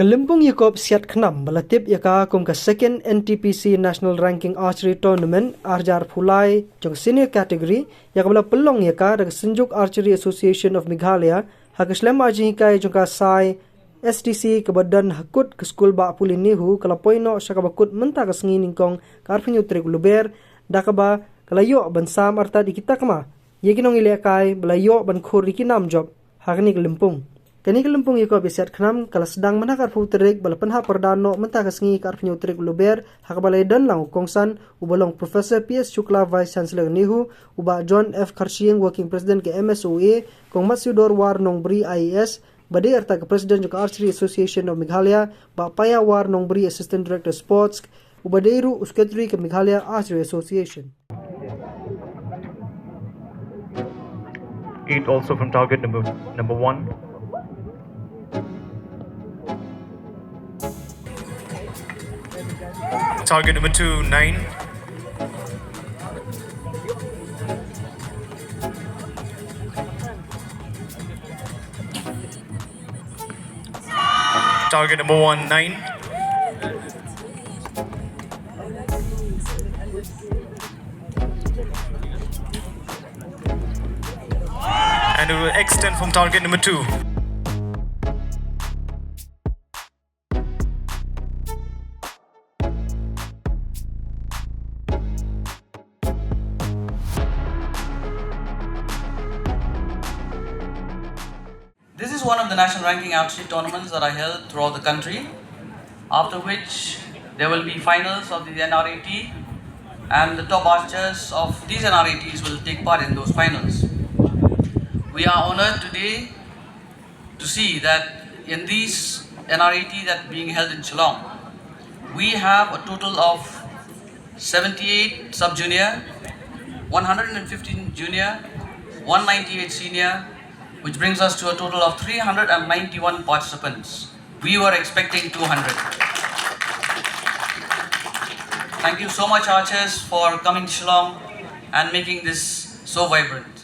Lympung Ïakob Siat Khnam balatip yaka kum ka second NTPC National Ranking Archery Tournament arjar phulai jong senior category yakabla Pynlong yaka dag Sinjuk Archery Association of Meghalaya hakaslam aji kai jong ka sai STC kebadan hakut ke school ba pulini hu kala poino sakabakut menta ka sengi ningkong karpinyu trik luber dakaba kalayo bansam arta dikita kama yekinong ile kai belayo ban khori ki nam job hakni Lympung kani Lympung Ïakob Siat Khnam kala sedang menakar futrik bala Pynhap Pyrda no menta ka sengi karpinyu trik luber hakabalay dan lang kongsan ubalong Professor PS Shukla Vice Chancellor nihu uba John F Karshing Working President ke MSOA kong Matsudor War nong Bri IAS Badi arta ke President juga Archery Association of Meghalaya ba Paya War nong Bri Assistant Director Sports ubadeiru usketri ke Meghalaya Archery Association. 8 also from target number 1. Target number 2, 9. Target number 1, 9. And it will extend from target number 2. This is one of the national ranking archery tournaments that are held throughout the country, after which there will be finals of the NRAT, and the top archers of these NRATs will take part in those finals. We are honored today to see that in these NRAT that being held in Shillong, we have a total of 78 sub-junior, 115 junior, 198 senior, which brings us to a total of 391 participants. We were expecting 200. Thank you so much, archers, for coming to Shillong and making this so vibrant.